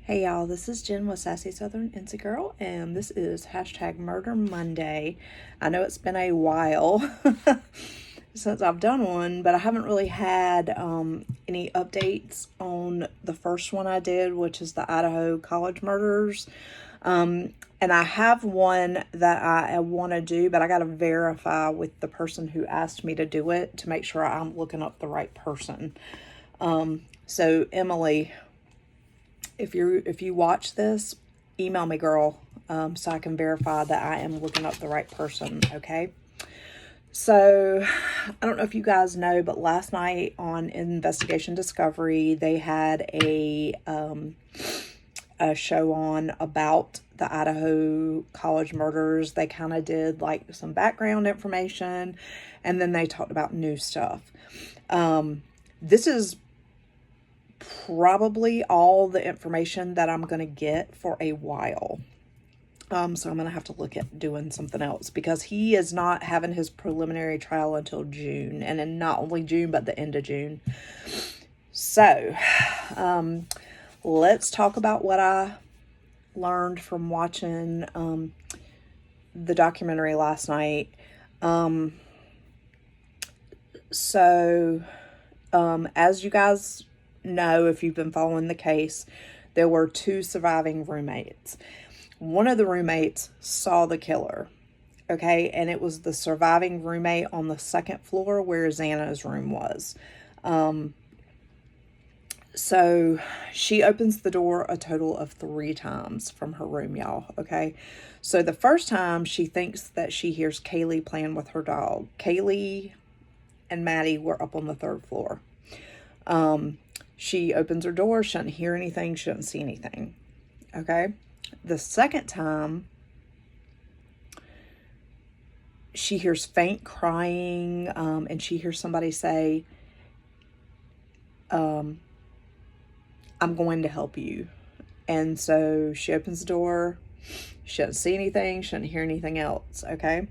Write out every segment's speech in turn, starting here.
Hey y'all, this is Jen with Sassy Southern Insta Girl, and this is hashtag Murder Monday. I know it's been a while since I've done one, but I haven't really had any updates on the first one I did, which is the Idaho college murders. And I have one that I want to do, but I got to verify with the person who asked me to do it to make sure I'm looking up the right person. So Emily, if you watch this, email me, girl, so I can verify that I am looking up the right person, okay? So, I don't know if you guys know, but last night on Investigation Discovery, they had a show on about the Idaho college murders. They kind of did like some background information, and then they talked about new stuff. This is probably all the information that I'm going to get for a while. So I'm going to have to look at doing something else because he is not having his preliminary trial until June, and then not only June, but the end of June. So, let's talk about what I learned from watching, the documentary last night. As you guys know, if you've been following the case, there were two surviving roommates. One of the roommates saw the killer, okay, and it was the surviving roommate on the second floor where Xana's room was. So she opens the door a total of 3 times from her room, y'all, okay? So the first time she thinks that she hears Kaylee playing with her dog. Kaylee and Maddie were up on the 3rd floor. She opens her door, she doesn't hear anything, she doesn't see anything, okay? The second time, she hears faint crying, and she hears somebody say, I'm going to help you. And so she opens the door, she doesn't see anything, she doesn't hear anything else, okay?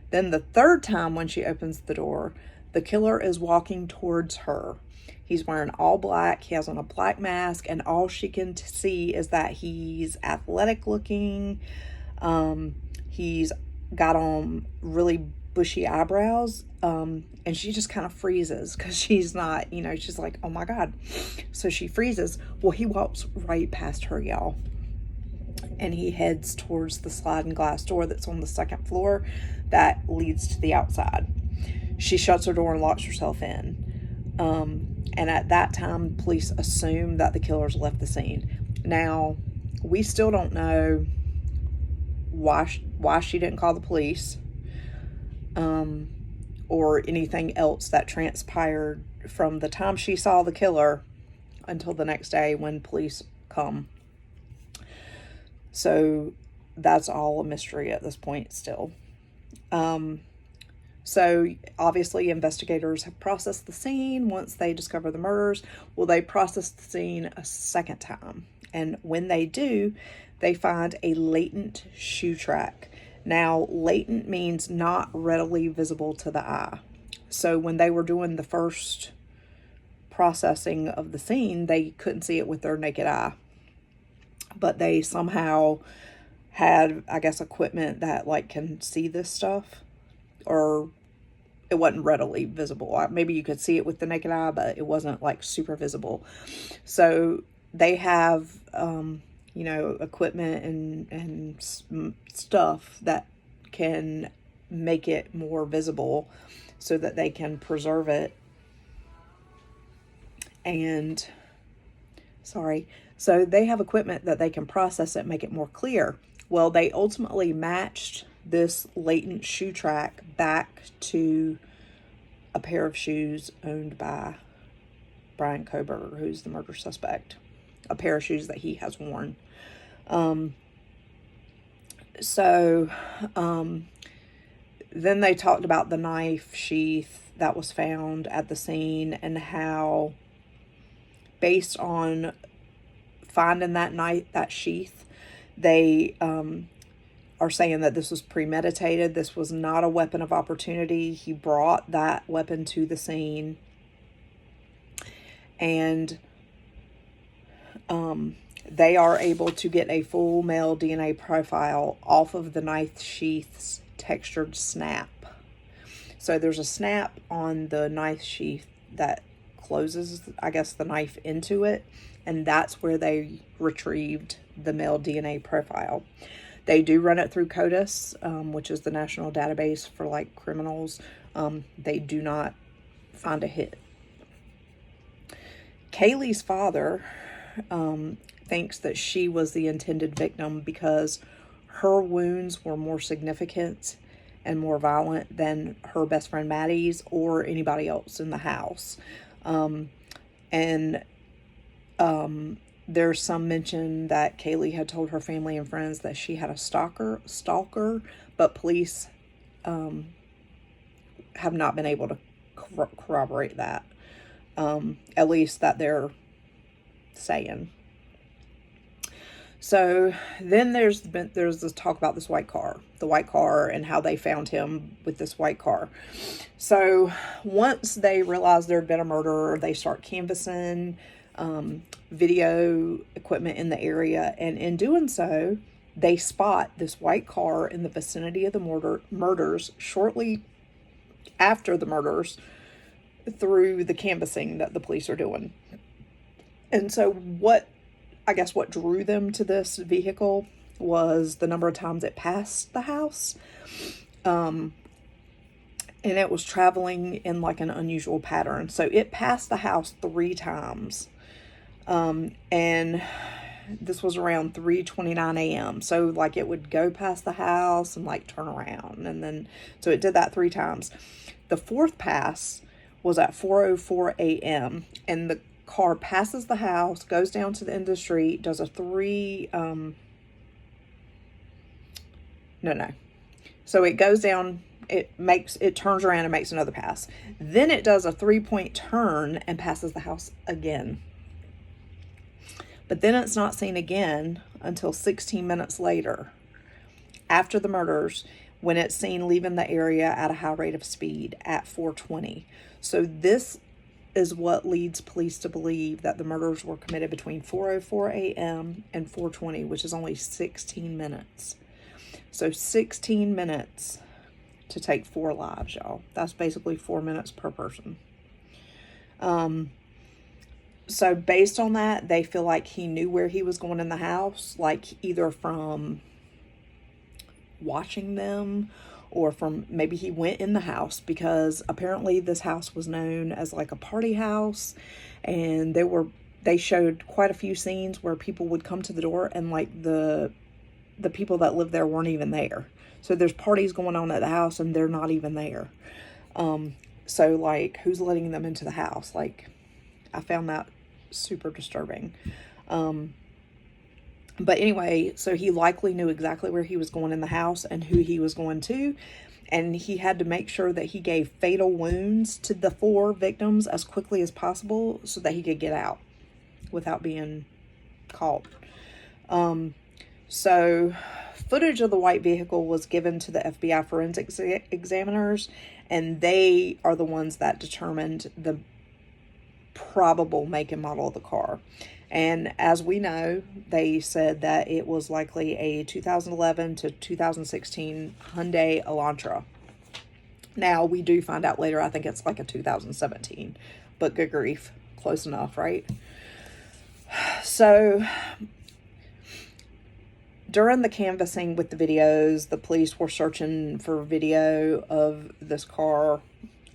Then the third time when she opens the door, the killer is walking towards her. He's wearing all black, he has on a black mask, and all she can see is that he's athletic looking. He's got on really bushy eyebrows, and she just kind of freezes because she's not, she's like, oh my God. So she freezes. Well, he walks right past her, y'all, and he heads towards the sliding glass door that's on the 2nd floor that leads to the outside. She shuts her door and locks herself in. And at that time, police assume that the killer's left the scene. Now, we still don't know why she didn't call the police, or anything else that transpired from the time she saw the killer until the next day when police come. So that's all a mystery at this point still. So obviously investigators have processed the scene once they discover the murders. Well, they process the scene a second time. And when they do, they find a latent shoe track. Now, latent means not readily visible to the eye. So when they were doing the first processing of the scene, they couldn't see it with their naked eye. But they somehow had, I guess, equipment that like can see this stuff. Or it wasn't readily visible. Maybe you could see it with the naked eye, but it wasn't like super visible. So they have, equipment and stuff that can make it more visible so that they can preserve it. So they have equipment that they can process it, make it more clear. Well, they ultimately matched this latent shoe track back to a pair of shoes owned by Brian Koberger, who's the murder suspect. A pair of shoes that he has worn. Then they talked about the knife sheath that was found at the scene and how, based on finding that sheath, they are saying that this was premeditated. This was not a weapon of opportunity. He brought that weapon to the scene. And they are able to get a full male DNA profile off of the knife sheath's textured snap. So there's a snap on the knife sheath that closes, I guess, the knife into it, and that's where they retrieved the male DNA profile. They do run it through CODIS, which is the national database for like criminals. They do not find a hit. Kaylee's father thinks that she was the intended victim because her wounds were more significant and more violent than her best friend Maddie's or anybody else in the house. There's some mention that Kaylee had told her family and friends that she had a stalker, but police have not been able to corroborate that. At least that they're saying. So then there's this talk about the white car and how they found him with this white car. So once they realize there'd been a murder, they start canvassing video equipment in the area, and in doing so, they spot this white car in the vicinity of the murders shortly after the murders through the canvassing that the police are doing. And so what drew them to this vehicle was the number of times it passed the house. And it was traveling in like an unusual pattern. So it passed the house 3 times. And this was around 3:29 a.m. So like it would go past the house and like turn around. And then, so it did that 3 times. The 4th pass was at 4:04 a.m. and the car passes the house, goes down to the end of the street, does a 3, So it goes down, it turns around and makes another pass. Then it does a 3-point turn and passes the house again. But then it's not seen again until 16 minutes later, after the murders, when it's seen leaving the area at a high rate of speed at 4:20. So this is what leads police to believe that the murders were committed between 4:04 a.m. and 4:20, which is only 16 minutes. So 16 minutes to take 4 lives, y'all. That's basically 4 minutes per person. So based on that, they feel like he knew where he was going in the house, like either from watching them or from maybe he went in the house, because apparently this house was known as like a party house, and they showed quite a few scenes where people would come to the door and like the people that live there weren't even there. So there's parties going on at the house and they're not even there. So like, who's letting them into the house? Like, I found that super disturbing. But anyway, so he likely knew exactly where he was going in the house and who he was going to. And he had to make sure that he gave fatal wounds to the 4 victims as quickly as possible so that he could get out without being caught. So footage of the white vehicle was given to the FBI forensic examiners, and they are the ones that determined the probable make and model of the car. And as we know, they said that it was likely a 2011 to 2016 Hyundai Elantra. Now, we do find out later, I think it's like a 2017, but good grief, close enough, right? So during the canvassing with the videos, the police were searching for video of this car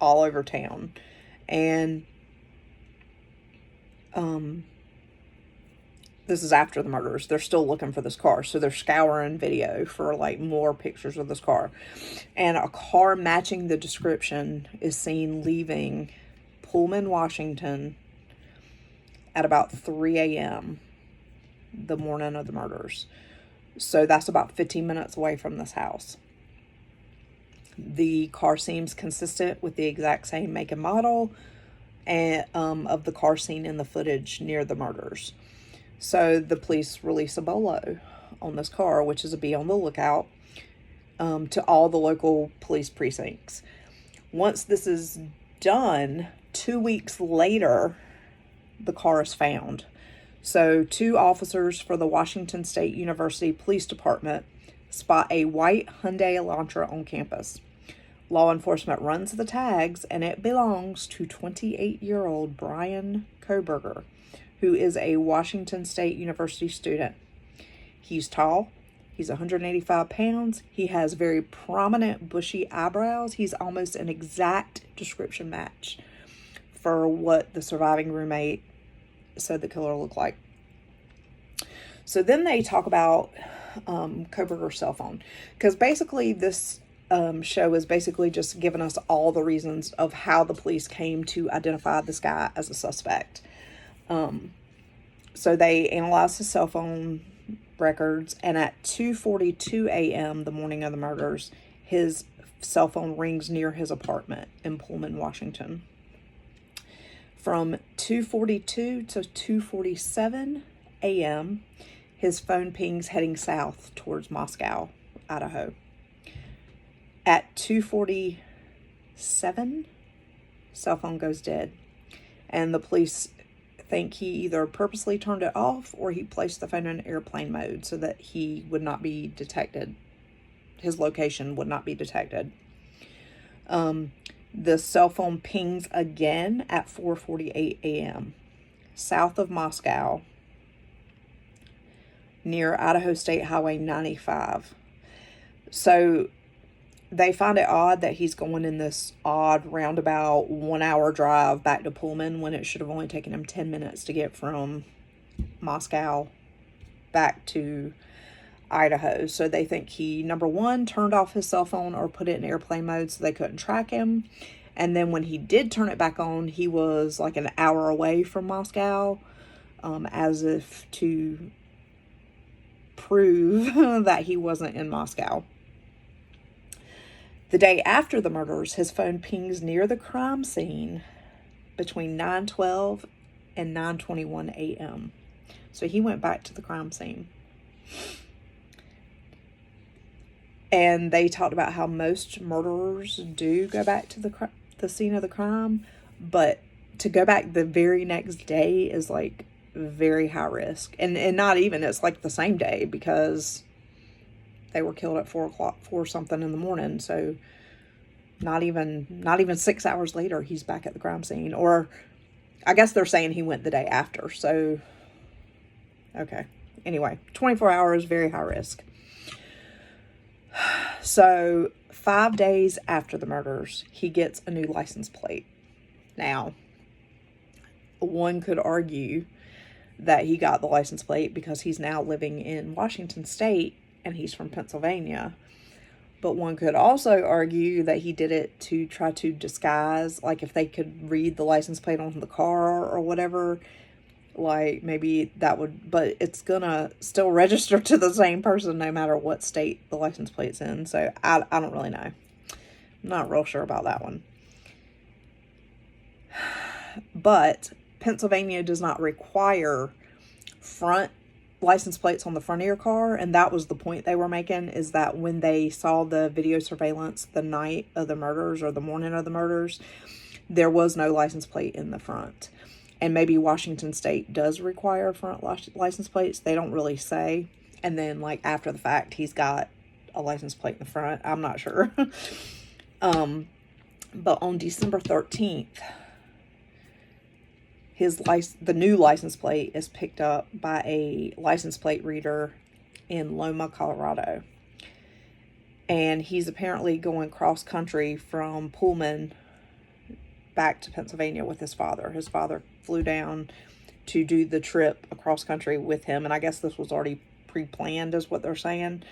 all over town. And this is after the murders. They're still looking for this car. So they're scouring video for like more pictures of this car. And a car matching the description is seen leaving Pullman, Washington at about 3 a.m. the morning of the murders. So that's about 15 minutes away from this house. The car seems consistent with the exact same make and model and of the car seen in the footage near the murders. So the police release a bolo on this car, which is a be on the lookout, to all the local police precincts. Once this is done, 2 weeks later, the car is found. So 2 officers for the Washington State University Police Department spot a white Hyundai Elantra on campus. Law enforcement runs the tags, and it belongs to 28-year-old Brian Koberger, who is a Washington State University student. He's tall. He's 185 pounds. He has very prominent bushy eyebrows. He's almost an exact description match for what the surviving roommate said the killer looked like. So then they talk about Koberger's cell phone, because basically this show is basically just giving us all the reasons of how the police came to identify this guy as a suspect. So they analyzed his cell phone records, and at 2:42 a.m. the morning of the murders, his cell phone rings near his apartment in Pullman, Washington. From 2:42 to 2:47 a.m., his phone pings heading south towards Moscow, Idaho. At 2:47, cell phone goes dead, and the police think he either purposely turned it off or he placed the phone in airplane mode so that he would not be detected. His location would not be detected. The cell phone pings again at 4:48 a.m. south of Moscow, near Idaho State Highway 95. So they find it odd that he's going in this odd roundabout 1-hour drive back to Pullman when it should have only taken him 10 minutes to get from Moscow back to Idaho. So they think he, number one, turned off his cell phone or put it in airplane mode so they couldn't track him. And then when he did turn it back on, he was like an hour away from Moscow, as if to prove that he wasn't in Moscow. The day after the murders, his phone pings near the crime scene between 9:12 and 9:21 a.m. So he went back to the crime scene. And they talked about how most murderers do go back to the scene of the crime, but to go back the very next day is like very high risk. And not even, it's like the same day, because they were killed at 4 something in the morning. So not even 6 hours later, he's back at the crime scene. Or I guess they're saying he went the day after. So, okay. Anyway, 24 hours, very high risk. So 5 days after the murders, he gets a new license plate. Now, one could argue that he got the license plate because he's now living in Washington State and he's from Pennsylvania. But one could also argue that he did it to try to disguise, like if they could read the license plate on the car or whatever, like maybe that would, but it's gonna still register to the same person no matter what state the license plate's in. So I don't really know. I'm not real sure about that one. But Pennsylvania does not require front license plates on the front of your car, and that was the point they were making, is that when they saw the video surveillance the night of the murders or the morning of the murders, there was no license plate in the front. And maybe Washington State does require front license plates. They don't really say. And then like after the fact, he's got a license plate in the front. I'm not sure. But on December 13th, the new license plate is picked up by a license plate reader in Loma, Colorado. And he's apparently going cross country from Pullman back to Pennsylvania with his father. His father flew down to do the trip across country with him. And I guess this was already pre-planned is what they're saying.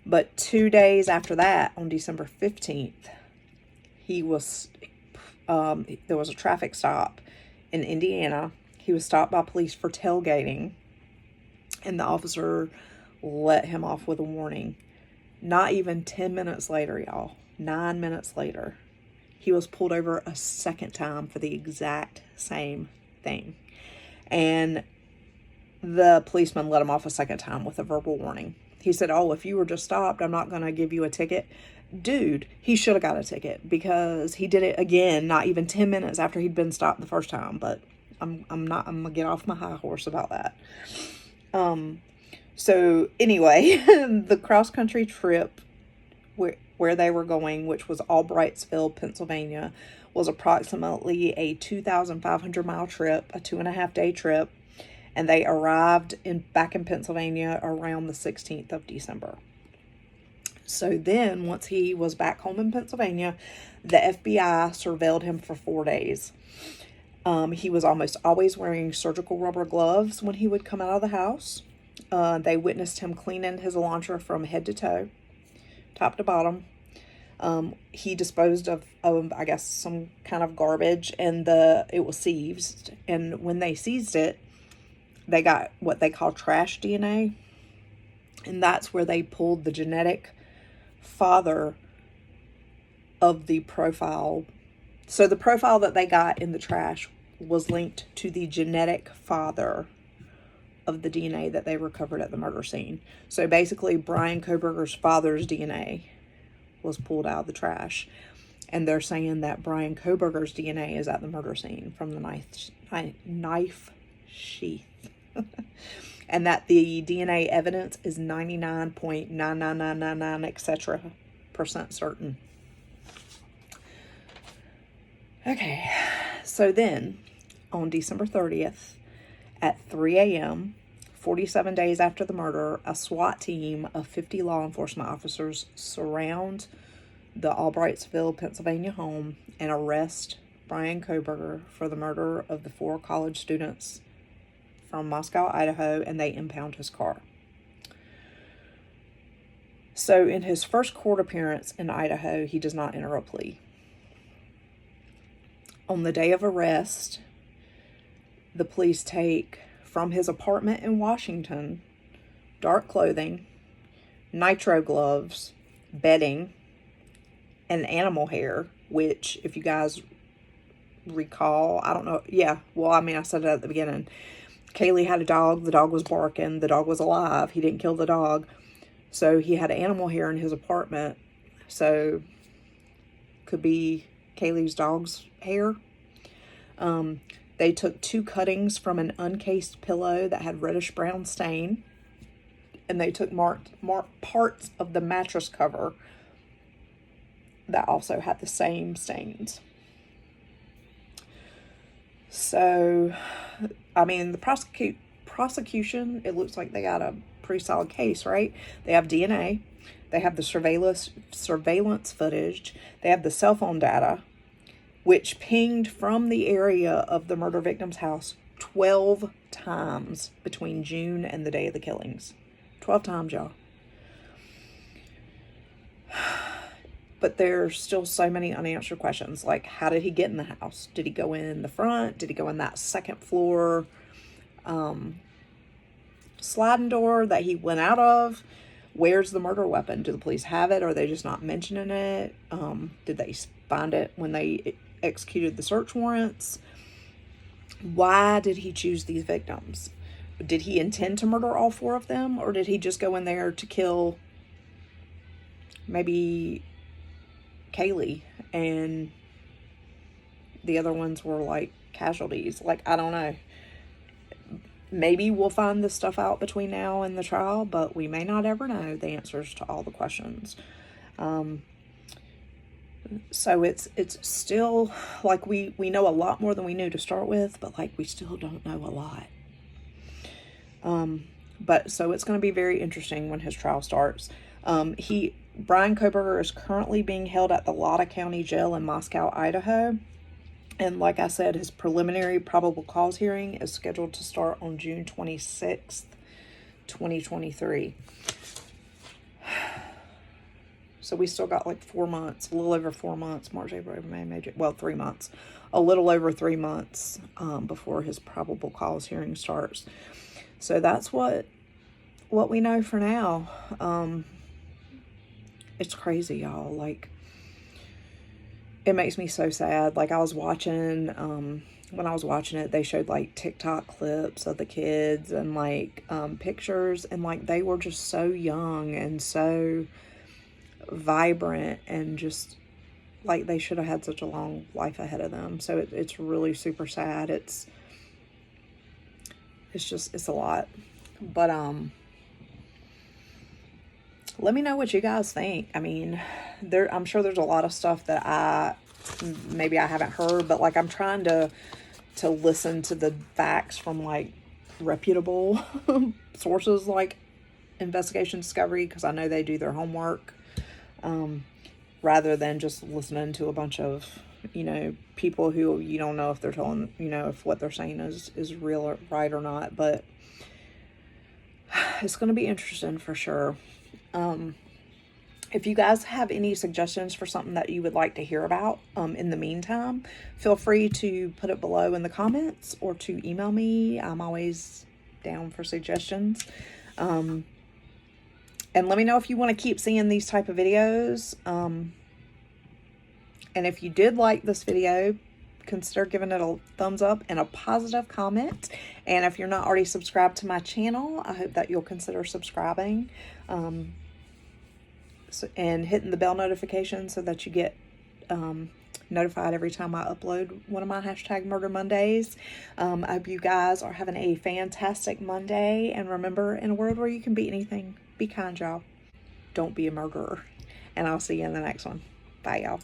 But 2 days after that, on December 15th, there was a traffic stop in Indiana. He was stopped by police for tailgating, and the officer let him off with a warning. Not even 10 minutes later, y'all, 9 minutes later, he was pulled over a second time for the exact same thing. And the policeman let him off a second time with a verbal warning. He said, "Oh, if you were just stopped, I'm not going to give you a ticket." Dude, he should have got a ticket because he did it again, not even 10 minutes after he'd been stopped the first time. But I'm gonna get off my high horse about that. So anyway, the cross country trip where they were going, which was Albrightsville, Pennsylvania, was approximately a 2,500 mile trip, a 2.5 day trip, and they arrived back in Pennsylvania around the 16th of December. So then, once he was back home in Pennsylvania, the FBI surveilled him for 4 days. He was almost always wearing surgical rubber gloves when he would come out of the house. They witnessed him cleaning his Elantra from head to toe, top to bottom. He disposed of, I guess, some kind of garbage, and it was seized. And when they seized it, they got what they call trash DNA. And that's where they pulled the genetic father of the profile. So the profile that they got in the trash was linked to the genetic father of the DNA that they recovered at the murder scene. So basically, Bryan Kohberger's father's DNA was pulled out of the trash. And they're saying that Bryan Kohberger's DNA is at the murder scene from the knife sheath. And that the DNA evidence is 99.99999 etc. % certain. Okay, so then on December 30th at 3 a.m., 47 days after the murder, a SWAT team of 50 law enforcement officers surround the Albrightsville, Pennsylvania home and arrest Bryan Kohberger for the murder of the 4 college students from Moscow, Idaho, and they impound his car. So in his first court appearance in Idaho, he does not enter a plea. On the day of arrest, the police take from his apartment in Washington dark clothing, nitro gloves, bedding, and animal hair, which, if you guys recall, I don't know. Yeah, well, I mean, I said it at the beginning. Kaylee had a dog. The dog was barking. The dog was alive. He didn't kill the dog. So he had animal hair in his apartment. So could be Kaylee's dog's hair. They took 2 cuttings from an uncased pillow that had reddish-brown stain. And they took marked parts of the mattress cover that also had the same stains. So, I mean, the prosecution, it looks like they got a pretty solid case, right? They have DNA. They have the surveillance footage. They have the cell phone data, which pinged from the area of the murder victim's house 12 times between June and the day of the killings. 12 times, y'all. But there's still so many unanswered questions. Like, how did he get in the house? Did he go in the front? Did he go in that second floor sliding door that he went out of? Where's the murder weapon? Do the police have it? Or are they just not mentioning it? Did they find it when they executed the search warrants? Why did he choose these victims? Did he intend to murder all 4 of them? Or did he just go in there to kill maybe Kaylee and the other ones were like casualties? Like, I don't know. Maybe we'll find this stuff out between now and the trial, but we may not ever know the answers to all the questions. So it's still like we know a lot more than we knew to start with, but like we still don't know a lot. But so it's going to be very interesting when his trial starts. Bryan Kohberger is currently being held at the Latta County Jail in Moscow, Idaho. And like I said, his preliminary probable cause hearing is scheduled to start on June 26th, 2023. So we still got like 4 months, a little over 4 months, March, April, May, June, 3 months, a little over 3 months before his probable cause hearing starts. So that's what we know for now. It's crazy, y'all. Like, it makes me so sad. Like, I was watching, when I was watching it, they showed like TikTok clips of the kids and like pictures, and like they were just so young and so vibrant, and just like they should have had such a long life ahead of them. So it's really super sad. It's it's a lot. But let me know what you guys think. I mean, I'm sure there's a lot of stuff that maybe I haven't heard, but like I'm trying to listen to the facts from like reputable sources like Investigation Discovery, because I know they do their homework, rather than just listening to a bunch of, you know, people who you don't know if they're telling, you know, if what they're saying is real or right or not. But it's going to be interesting for sure. If you guys have any suggestions for something that you would like to hear about, in the meantime, feel free to put it below in the comments or to email me. I'm always down for suggestions. And let me know if you want to keep seeing these type of videos. And if you did like this video, consider giving it a thumbs up and a positive comment. And if you're not already subscribed to my channel, I hope that you'll consider subscribing, and hitting the bell notification so that you get notified every time I upload one of my #Murder Mondays. I hope you guys are having a fantastic Monday. And remember, in a world where you can be anything, be kind, y'all. Don't be a murderer. And I'll see you in the next one. Bye, y'all.